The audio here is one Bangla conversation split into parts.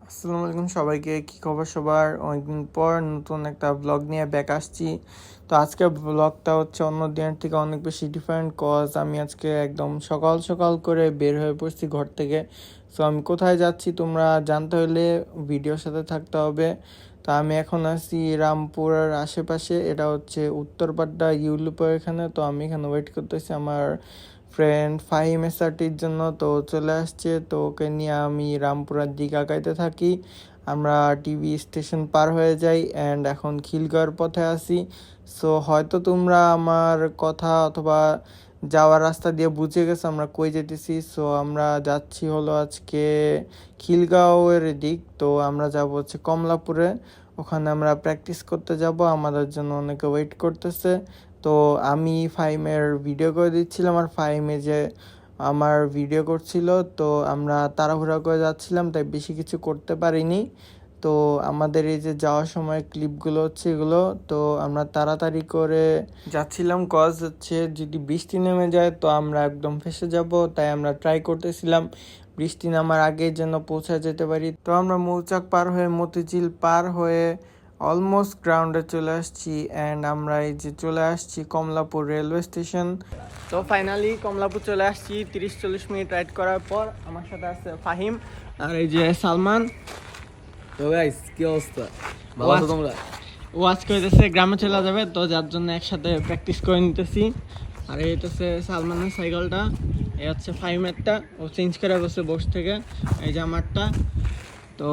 আসসালামু আলাইকুম সবাইকে, কি খবর সবার? অনেকদিন পর নতুন একটা ব্লগ নিয়ে ব্যাক আসছি। তো আজকের ব্লগটা হচ্ছে অন্য দিনের থেকে অনেক বেশি ডিফারেন্ট, কজ আমি আজকে একদম সকাল সকাল করে বের হয়ে পড়ছি ঘর থেকে। সো আমি কোথায় যাচ্ছি তোমরা জানতে হলে ভিডিওর সাথে থাকতে হবে। তো আমি এখন আছি রামপুরার আশেপাশে, এটা হচ্ছে উত্তরপাড্ডা ইউলুপের এখানে। তো আমি এখানে ওয়েট করতেছি আমার ফ্রেন্ড ফাহিম এসআরটির জন্য। তো চলে আসছে, তো ওকে নিয়ে আমি রামপুরার দিকে আগাইতে থাকি। আমরা টিভি স্টেশন পার হয়ে যাই অ্যান্ড এখন খিলগাঁওয়ের পথে আসি। সো হয়তো তোমরা আমার কথা অথবা যাওয়ার রাস্তা দিয়ে বুঝে গেছো আমরা কই যেতেছি। সো আমরা যাচ্ছি হলো আজকে খিলগাঁওয়ের দিক। তো আমরা যাব হচ্ছে কমলাপুরে, ওখানে আমরা প্র্যাকটিস করতে যাব, আমাদের জন্য অনেকে ওয়েট করতেছে। তো আমি ফাহিমের ভিডিও করে দিচ্ছিলাম আর ফাহিমে যে আমার ভিডিও করছিল। তো আমরা তাড়াহুড়া করে যাচ্ছিলাম, তাই বেশি কিছু করতে পারিনি। তো আমাদের এই যে যাওয়ার সময় ক্লিপগুলো হচ্ছে এগুলো। তো আমরা তাড়াতাড়ি করে যাচ্ছিলাম, কজ হচ্ছে যদি বৃষ্টি নেমে যায় তো আমরা একদম ফেঁসে যাব। তাই আমরা ট্রাই করতেছিলাম বৃষ্টি নামার আগে যেন পৌঁছে যেতে পারি। তো আমরা মৌচাক পার হয়ে মতিঝিল পার হয়ে অলমোস্ট গ্রাউন্ডে চলে আসছি অ্যান্ড আমরা এই যে চলে আসছি কমলাপুর রেলওয়ে স্টেশন। তো ফাইনালি কমলাপুর চলে আসছি 30-40 মিনিট রাইড করার পর। আমার সাথে আছে ফাহিম আর এই যে সালমান। তো গাইস কি অবস্থা? ভালো আছো তোমরা? ও আজকে হইতেছে গ্রামে চলে যাবে, তো যার জন্য একসাথে প্র্যাকটিস করে নিতেছি। আর এই হইতেছে সালমানের সাইকেলটা, এই হচ্ছে ফাহিমেরটা, ও চেঞ্জ করে বসে বস থেকে। এই যে আমারটা। তো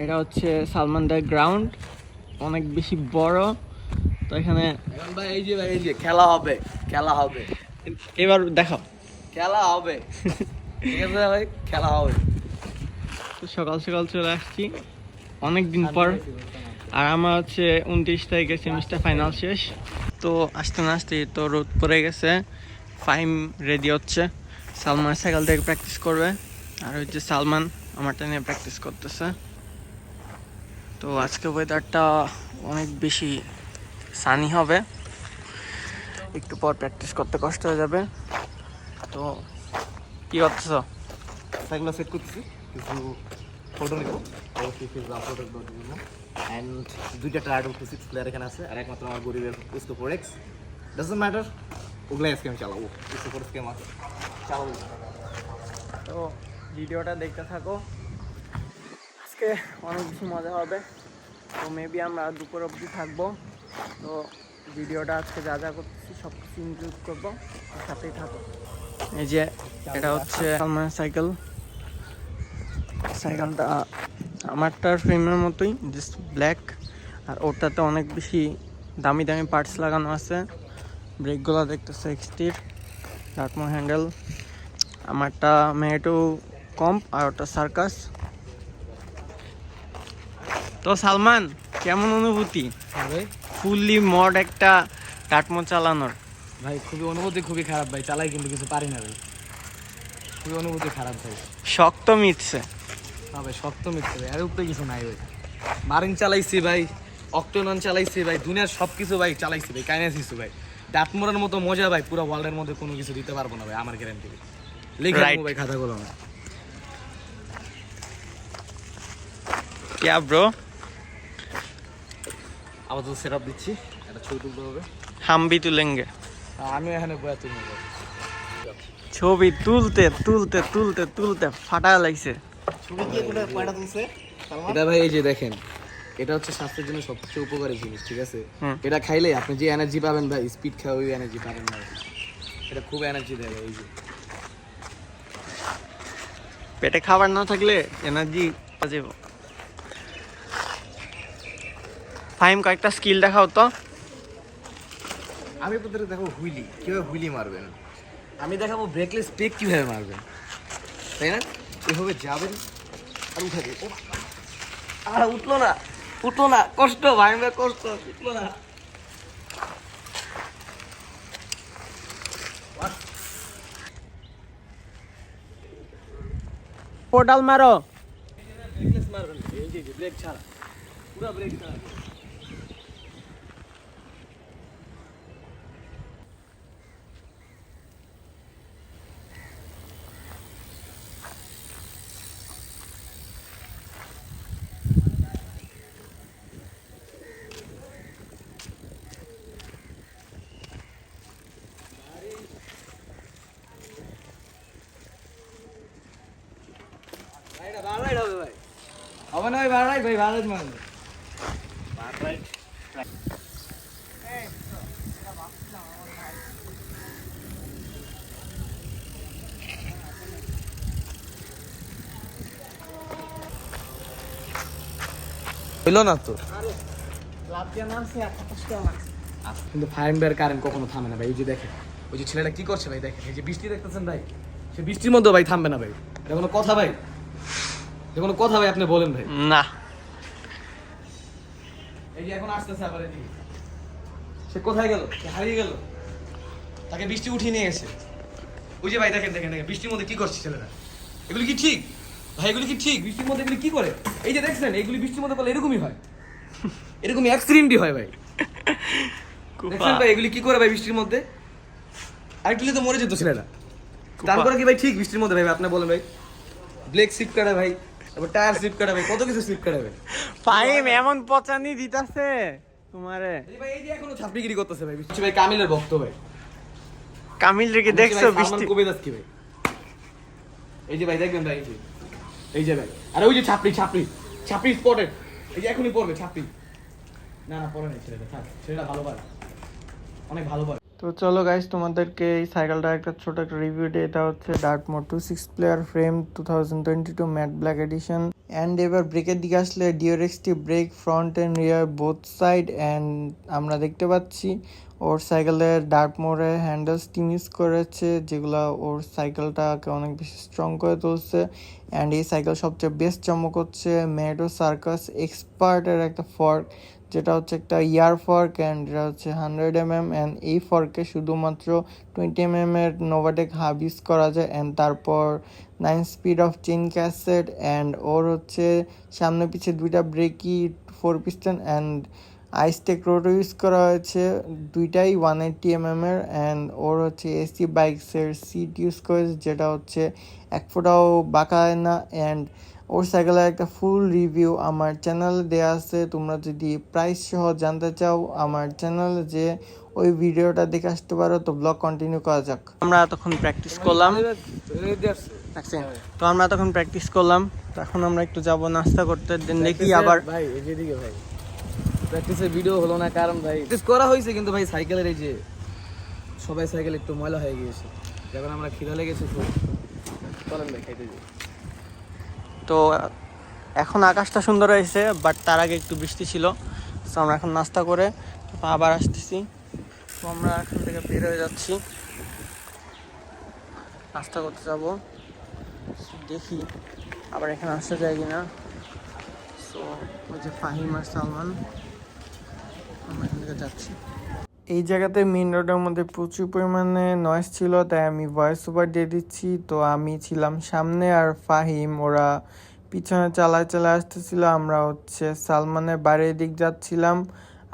এটা হচ্ছে সালমানদের গ্রাউন্ড, অনেক বেশি বড়। তো এখানে এখন ভাই এই যে খেলা হবে, খেলা হবে, এবার দেখাও। খেলা হবে। ঠিক আছে ভাই, খেলা হবে। তো সকাল সকাল চলে আসছি অনেক দিন পর। আর আমার হচ্ছে 29 তারিখে সেমিস্টার ফাইনাল শেষ। তো আসতে না আসতে তো রোদ পড়ে গেছে। ফাহিম রেডি হচ্ছে, সালমান সাইকেল থেকে প্র্যাকটিস করবে। আর হচ্ছে সালমান আমারটা নিয়ে প্র্যাকটিস করতেছে। তো আজকে ওয়েদারটা অনেক বেশি সানি হবে, একটু পর প্র্যাকটিস করতে কষ্ট হয়ে যাবে। তো কি করতেছ? সাইকেল সেট করতেছি, কিছু ফটো নিব, অবশ্যই ফেসবুক আপলোড করবো জন্য। অ্যান্ড দুইটা টায়ার উঠতে 6 প্লেয়ার এখানে আছে, আর একমাত্র আমার গরিবের ইসকো ফোরেক্স। ডাজন্ট ম্যাটার, ওগুলাই আজকে আমি চালাবো। ইসকো ফোরেক্স গেম আছে, চালাবো। তো ভিডিওটা দেখতে থাকো, আজকে অনেক বেশি মজা হবে। তো মেবি আমরা দুপুর অবধি থাকবো। তো ভিডিওটা আজকে যা যা করতেছি সব কিছু ইনক্লুড করবো, সাথেই থাকো। এই যে এটা হচ্ছে আমার সাইকেল। সাইকেলটা আমারটার ফ্রেমের মতোই, জাস্ট ব্ল্যাক। আর ওটাতে অনেক বেশি দামি দামি পার্টস লাগানো আছে। ব্রেকগুলো দেখতেছে এক্সটির, ডাটমো হ্যান্ডেল। আমারটা মেটো কম্প আর ওটা সার্কাস। তো সালমান, কেমন অনুভূতি ভাই ফুললি মড একটা ডাটমো চালানোর? ভাই খুবই অনুভূতি, খুবই খারাপ ভাই, চালাই কিন্তু কিছু পারি না ভাই, খুবই অনুভূতি খারাপ ভাই। শক্ত মিটছে। হ্যাঁ ভাই, শক্ত মিথ্যে ভাই, আর উপরে কিছু নাই ভাই। মারিন চালাইছি ভাই, অক্টোনন চালাইছি ভাই, দুনিয়ার সব কিছু ভাই চালাইছি ভাই, কাইনেছিস ভাই। ডাটমোরের মতো মজা ভাই পুরো ওয়ার্ল্ডের মধ্যে কোনো কিছু দিতে পারবো না ভাই, আমার গ্যারান্টি। লিখে Right. রাখবো ভাই খাতাগুলো না। क्या ब्रो? আপাতত সেট আপ দিচ্ছি, একটা ছবি তুলতে হবে। हम भी तुलेंगे। আমি এখানে বয়া তুলবো ভাই। ছবি তুলতে তুলতে তুলতে তুলতে ফাটা লাগছে। ছবি কি তুলে কয়টা তুলছে? এটা ভাই এই যে দেখেন, এটা হচ্ছে স্বাস্থ্যের জন্য সবচেয়ে উপকারী জিনিস, ঠিক আছে? এটা খাইলে আপনি যে এনার্জি পাবেন ভাই, স্পিড খাওয়া ওই এনার্জি পাবেন না। এটা খুব এনার্জি দেয় এই যে। পেটে খাবার না থাকলে এনার্জি যাবে। ফাহিম কয়েকটা স্কিল দেখাও তো। আমি আপনাদের দেখাবো হুইলি, কিভাবে হুইলি মারবেন। আমি দেখাবো ব্রেকলেস পেক কিভাবে মারবেন, তাই না? এভাবে যাবেন আর উঠে দেবেন। আর উঠলো না, উঠলো না, কষ্ট ভাই, আমার কষ্ট, উঠলো না। পোর্টাল মারো। ব্রেকলেস মারবেন, এই যে ব্রেক ছাড়া, পুরো ব্রেক ছাড়া। হবে না ভাই, ভাড়াই ভাই, ভাড়াই মান। হইলো না তো। লাভ দিয়ে নামছি 28 টাকা মারছে। কিন্তু ফায়ার বের কারেন্ট কখনো থামে না ভাই। এই যে দেখেন, ওই যে ছেলেটা কি করছে ভাই, দেখেন এই যে বৃষ্টি দেখতেছেন ভাই, সে বৃষ্টির মধ্যে ভাই থামবে না ভাই। এটা কোনো কথা ভাই? এটা কোনো কথা ভাই? আপনি বলেন ভাই। না এই যে এখন আসতেছে আবার এদিকে, সে কোথায় গেল? সে হারিয়ে গেল, তাকে বৃষ্টি উঠিয়ে নিয়ে গেছে। ওই যে ভাই দেখেন দেখেন দেখেন, বৃষ্টির মধ্যে কি করছে ছেলেরা? এগুলি কি ঠিক ভাই? এগুলি কি ঠিক? বৃষ্টির মধ্যে এগুলি কি করে? এই যে দেখছেন, এগুলি বৃষ্টির মধ্যে করলে এরকমই হয়, এরকমই অ্যাক্সিডেন্টই হয় ভাই। দেখছেন ভাই এগুলি কি করে ভাই বৃষ্টির মধ্যে? আরেকটু তো মরে যেত ছেলেরা। তারপরে কি ভাই ঠিক বৃষ্টির মধ্যে ভাই? আপনি বলেন ভাই। ব্লেক স্লিপ কাটে ভাই, তারপর টায়ার স্লিপ কাটে ভাই, কত কিছু স্লিপ কাটে ভাই। ফাহিম এমন পচানি দিতাছে তোমারে। এই ভাই এই যে এখনো ছাপড়িগিরি করতেছে ভাই বৃষ্টি ভাই, কামিলের ভক্ত ভাই। কামিল রেখে দেখছো বৃষ্টি? কবিদাস কি ভাই? এই যে ভাই দেখবেন ভাই, এই যে ভাই, আর ওই যে ছাপড়ি ছাপড়ি ছাপড়ি স্পটেড, এই যে এখনই পড়বে ছাপড়ি। না না পড়ে নাই ছেলেটা, থাক, ছেলেটা ভালো পারে, অনেক ভালো পারে। তো চলো গাইস, তোমাদেরকে এই সাইকেলটা একটা ছোট একটা রিভিউ দিই। এটা হচ্ছে Dartmoor 26 player frame 2022 matte black edition. And এবার ব্রেকের দিকে আসলে Deore XT brake front and rear both side. And আমরা দেখতে পাচ্ছি ওর সাইকেলের ডার্টমোরে হ্যান্ডেলস টিম ইউজ করেছে, যেগুলো ওর সাইকেলটাকে অনেক বেশি স্ট্রং করে তুলছে। অ্যান্ড এই সাইকেল সবচেয়ে বেস্ট চমক হচ্ছে ম্যাটো সার্কাস এক্সপার্টের একটা ফর্ক, যেটা হচ্ছে একটা ইয়ার ফর্ক। অ্যান্ড এটা হচ্ছে 100 mm। অ্যান্ড এই ফর্কে শুধুমাত্র 20 mm এর নোভাটেক হাব ইউজ করা যায়। অ্যান্ড তারপর 9 speed of chain cassette. And ওর হচ্ছে সামনে পিছে দুইটা ব্রেকই 4 পিস্টন। অ্যান্ড আইসটেক রোডও ইউজ করা হয়েছে, দুইটাই 180 mm এর। অ্যান্ড ওর হচ্ছে এসি বাইকসের সিট ইউজ করেছে, যেটা হচ্ছে এক ফোঁটাও বাঁকায় না। অ্যান্ড ওর সাইকেলের একটা ফুল রিভিউ আমার চ্যানেলে দেওয়া আছে, তোমরা যদি প্রাইস সহ জানতে চাও আমার চ্যানেলে যে ওই ভিডিওটা দেখে আসতে পারো। তো ব্লগ কন্টিনিউ করা যাক। আমরা এতক্ষণ প্র্যাকটিস করলাম, তো আমরা তখন প্র্যাকটিস করলাম, তো এখন আমরা একটু যাব নাস্তা করতে, দেন দেখি আবার। ভাই এই যে দিকে ভাই প্র্যাকটিসের ভিডিও হলো না, কারণ ভাই প্র্যাকটিস করা হয়েছে কিন্তু ভাই সাইকেলের এই যে সবাই সাইকেল একটু ময়লা হয়ে গিয়েছে, যখন আমরা খিদা লেগেছে খুব। চলেন ভাই খাইতে যাই। তো এখন আকাশটা সুন্দর হয়েছে, বাট তার আগে একটু বৃষ্টি ছিল। তো আমরা এখন নাস্তা করে আবার আসতেছি। তো আমরা এখান থেকে বের হয়ে যাচ্ছি, নাস্তা করতে যাব। দেখি আবার এখানে আসতে যায় কিনা। সো ওই যে ফাহিম আর সালমান, আমরা এখান থেকে যাচ্ছি। এই জায়গাতে মেইন রোডের মধ্যে প্রচুর পরিমাণে নয়েজ ছিল, তাই আমি ভয়েস ওভার দিয়ে দিচ্ছি। তো আমি ছিলাম সামনে আর ফাহিম ওরা পিছনে চালায় চালায় আসতেছিল। আমরা হচ্ছে সালমানের বাড়ির দিক যাচ্ছিলাম,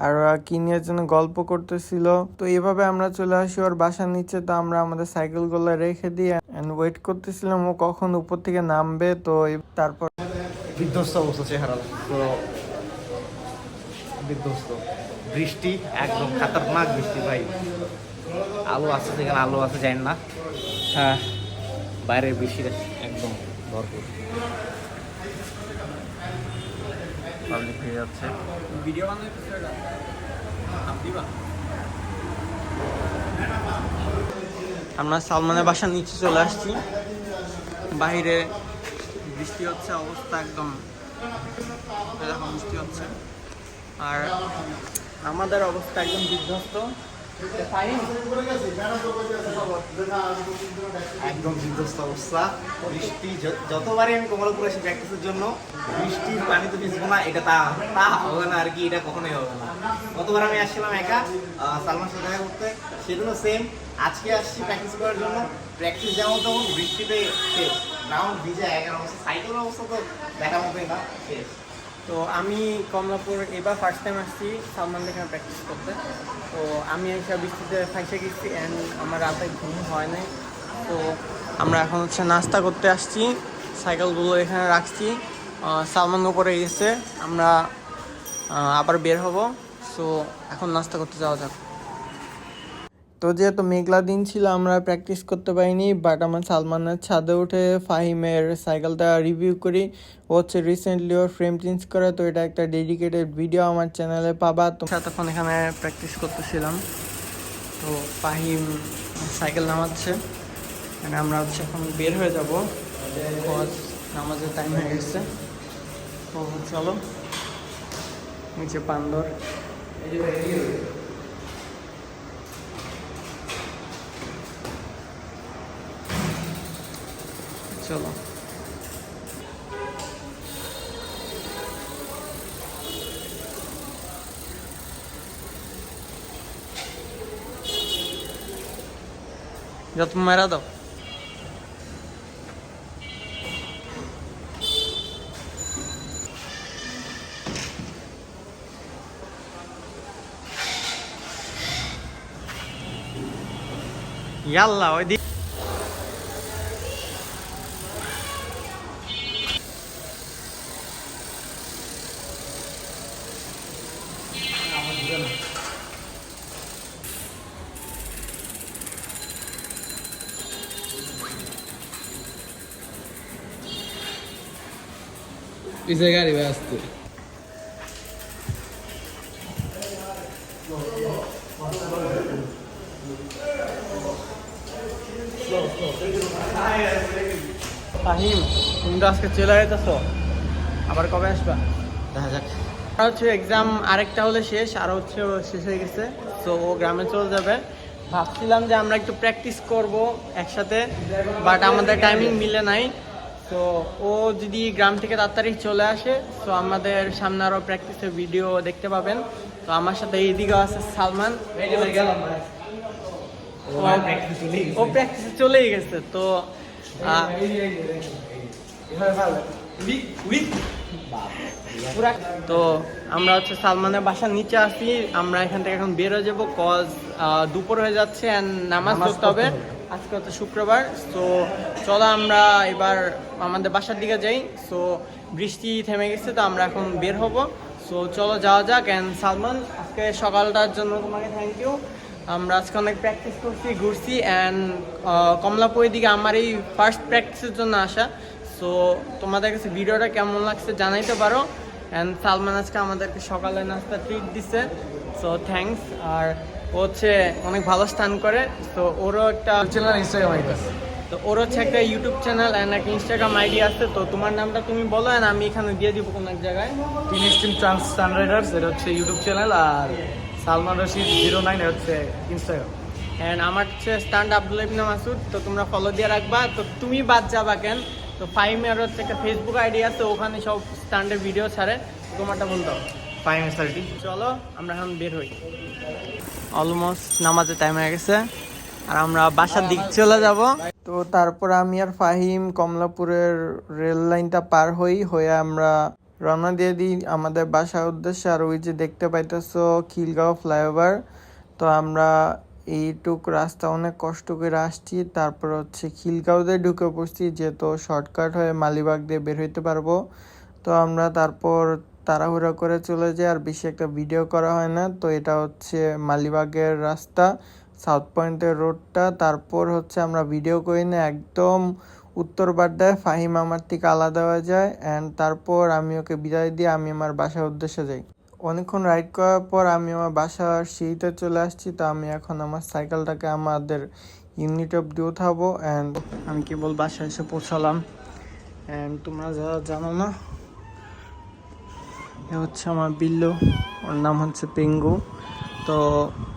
আর ওরা কি নিয়ে যেন গল্প করতেছিল। তো এভাবে আমরা চলে আসি ওর বাসার নিচে। তো আমরা আমাদের সাইকেলগুলো রেখে দিয়ে অ্যান্ড ওয়েট করতেছিলাম ও কখন উপর থেকে নামবে। তো তারপর বিধ্বস্ত অবস্থা চেহারা, পুরো বিধ্বস্ত। বৃষ্টি একদম খাতারনাক বৃষ্টি ভাই। আলো আছে যেখানে আলো আছে জানি না, হ্যাঁ বাইরের বৃষ্টি একদম ভরপুর। পাবলিক হয়ে যাচ্ছে। ভিডিও আমরা সালমানের বাসার নিচে চলে আসছি। বাইরে বৃষ্টি হচ্ছে, অবস্থা একদম এরকম বৃষ্টি হচ্ছে, আর আমাদের অবস্থা একদম বিধ্বস্ত। একদম বিধ্বস্ত অবস্থা। বৃষ্টি যতবারই আমি কমলাপুর এসে প্র্যাকটিসের জন্য বৃষ্টির পানিতে ভিজবো না, এটা তা তা হবে না আর কি, এটা কখনোই হবে না। গতবার আমি আসছিলাম একা সালমান সাথে দেখা করতে, সেজন্য সেম আজকে আসছি প্র্যাকটিস করার জন্য। প্র্যাকটিস যেমন তখন বৃষ্টিতে শেষ, গ্রাউন্ড ভিজে একের অবস্থা, সাইকেলের অবস্থা তো দেখার মতোই না, শেষ। তো আমি কমলাপুর এবার ফার্স্ট টাইম আসছি সালমান এখানে প্র্যাকটিস করতে। তো আমি এসে বৃষ্টিতে ফাঁসে গেছি অ্যান্ড আমার রাতে ঘুম হয় নাই। তো আমরা এখন হচ্ছে নাস্তা করতে আসছি, সাইকেলগুলো এখানে রাখছি। সালমান উপরে গেছে, আমরা আবার বের হব। সো এখন নাস্তা করতে যাওয়া যাক। তো যেহেতু মেঘলা দিন ছিল আমরা প্র্যাকটিস করতে পারিনি, বাট আমার সালমানের ছাদে উঠে ফাহিমের সাইকেলটা রিভিউ করি। ও হচ্ছে রিসেন্টলি ওর ফ্রেম চেঞ্জ করে, তো এটা একটা ডেডিকেটেড ভিডিও আমার চ্যানেলে পাবা। তো তখন এখানে প্র্যাকটিস করতেছিলাম, তো ফাহিম সাইকেল নামাচ্ছে, মানে আমরা হচ্ছে এখন বের হয়ে যাব, নামাজের টাইম হয়ে গেছে। তো চলো, নিচে পান্দর। চলো যত মেরা দাও। ইয়াল্লা ওই দিক পিছে গাড়ি ব্যস্ত। ফাহিম, তুমি তো আজকে চলে যেতেছো, আবার কবে আসবা? দেখা যাক। আর হচ্ছে এক্সাম আরেকটা হলে শেষ, আর হচ্ছে ও শেষ হয়ে গেছে, তো ও গ্রামে চলে যাবে। ভাবছিলাম যে আমরা একটু প্র্যাকটিস করব একসাথে, বাট আমাদের টাইমিং মিলে নাই। তো ও যদি গ্রাম থেকে তাড়াতাড়ি চলে আসে, তো আমাদের সামনে আরও প্র্যাকটিসের ভিডিও দেখতে পাবেন। তো আমার সাথে এইদিকে আছে সালমান, ও প্র্যাকটিসে চলেই গেছে। তো তো আমরা হচ্ছে সালমানের বাসার নিচে আসি, আমরা এখান থেকে এখন বের হয়ে যাবো, কজ দুপুর হয়ে যাচ্ছে অ্যান্ড নামাজ পড়তে হবে। আজকে হচ্ছে শুক্রবার। তো চলো আমরা এবার আমাদের বাসার দিকে যাই। সো বৃষ্টি থেমে গেছে, তো আমরা এখন বের হব। সো চলো যাওয়া যাক। অ্যান্ড সালমান, আজকে সকালটার জন্য তোমাকে থ্যাংক ইউ। আমরা আজকে অনেক প্র্যাকটিস করছি, ঘুরছি, অ্যান্ড কমলাপুরের দিকে আমার এই ফার্স্ট প্র্যাকটিসের জন্য আসা। সো তোমাদের কাছে ভিডিওটা কেমন লাগছে জানাইতে পারো। অ্যান্ড সালমান আজকে আমাদেরকে সকালে নাস্তা ট্রিট দিছে, সো থ্যাঙ্কস। আর ও হচ্ছে অনেক ভালো স্থান করে, তো ওরও একটা চ্যানেল ইনস্টাগ্রাম আইডি আছে। তো ওর হচ্ছে একটা ইউটিউব চ্যানেল অ্যান্ড একটা ইনস্টাগ্রাম আইডি আছে। তো তোমার নামটা তুমি বলো, অ্যান্ড আমি এখানে দিয়ে দিব কোনো এক জায়গায়। টিনেজ টিম সান রাইডার্স এটা হচ্ছে ইউটিউব চ্যানেল, আর সালমান রশিদ 09 হচ্ছে ইনস্টাগ্রাম। অ্যান্ড আমার হচ্ছে স্ট্যান্ড আব্দুল ইবনে মাসুদ, তো তোমরা ফলো দিয়ে রাখবা। তো তুমি বাদ যাবা কেন? তো ফাইমের হচ্ছে একটা ফেসবুক আইডি আছে, ওখানে সব স্ট্যান্ডের ভিডিও ছাড়ে, তোমারটা বলতে হবে। 5:30। চলো আমরা এখন বের হই, অলমোস্ট নামাজের টাইম হয়ে গেছে, আর আমরা বাসার দিক চলে যাব। তো তারপর আমি আর ফাহিম কমলাপুরের রেল লাইনটা পার হয়ে আমরা রওনা দিয়ে দিই আমাদের বাসার উদ্দেশ্যে। আর ওই যে দেখতে পাইতেছো খিলগাঁও ফ্লাইওভার, তো আমরা এইটুক রাস্তা অনেক কষ্ট করে আসছি। তারপর হচ্ছে খিলগাঁওতে ঢুকে পড়ছি, যেহেতু শর্টকাট হয়ে মালিবাগ দিয়ে বের হইতে পারবো। তো আমরা তারপর তাড়াহুড়া করে চলে যাই, আর বেশি একটা ভিডিও করা হয় না। তো এটা হচ্ছে মালিবাগের রাস্তা, সাউথ পয়েন্টের রোডটা। তারপর হচ্ছে আমরা ভিডিও করি না, একদম উত্তর বাড্ডায় ফাহিম আমার থেকে আলাদা হয়ে যায়। অ্যান্ড তারপর আমি ওকে বিদায় দিয়ে আমি আমার বাসার উদ্দেশ্যে যাই। অনেকক্ষণ রাইড করার পর আমি আমার বাসার সিঁড়িতে চলে আসছি। তো আমি এখন আমার সাইকেলটাকে আমাদের ইউনিট অব্দি উঠাবো। অ্যান্ড আমি কেবল বাসায় এসে পৌঁছালাম। অ্যান্ড তোমরা যারা জানো না, এ হচ্ছে আমার বিল্লু, ওর নাম হচ্ছে পেঙ্গু। তো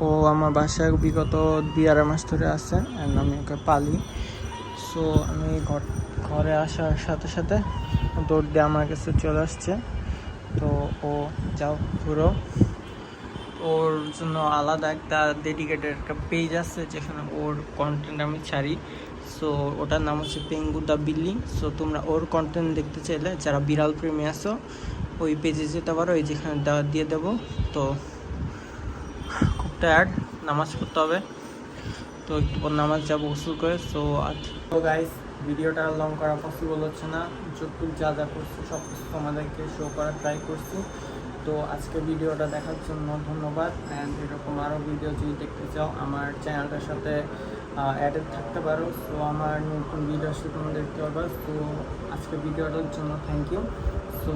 ও আমার বাসায় বিগত 2-2.5 মাস ধরে আছে, অ্যান্ড আমি ওকে পালি। সো আমি ঘরে আসার সাথে সাথে দৌড় দিয়ে আমার কাছে চলে আসছে। তো ও যাও ঘুরো, ওর জন্য আলাদা একটা ডেডিকেটেড একটা পেজ আছে যেখানে ওর কন্টেন্ট আমি ছাড়ি। সো ওটার নাম হচ্ছে পেঙ্গু দ্য বিল্লি। সো তোমরা ওর কন্টেন্ট দেখতে চাইলে যারা বিড়াল প্রেমী আছো ওই পেজে যেতে পারো, এই যেখানে দিয়ে দেবো। তো খুব টায়ার্ড, নামাজ পড়তে হবে, তো একটু পর নামাজ যাবো গোসল করে। সো গাইস, ভিডিওটা লং করা পসিবল হচ্ছে না, যতটুকু যা করছি সব কিছু তোমাদেরকে শো করার ট্রাই করছি। তো আজকে ভিডিওটা দেখার জন্য ধন্যবাদ। অ্যান্ড এরকম আরও ভিডিও যদি দেখতে চাও আমার চ্যানেলটার সাথে অ্যাডেড থাকতে পারো। সো আমার নতুন ভিডিও আসলে তোমরা দেখতে পারবা। তো আজকে ভিডিওটার জন্য thank you. So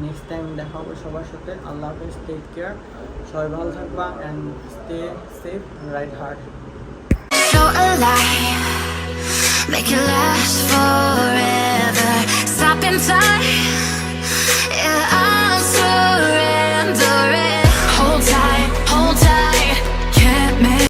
next time দেখা হবে সবার সাথে। আল্লাহ হাফেজ, টেক কেয়ার, সবাই ভালো থাকবা and stay safe, right hard. So alive, make it last forever. Stop in time.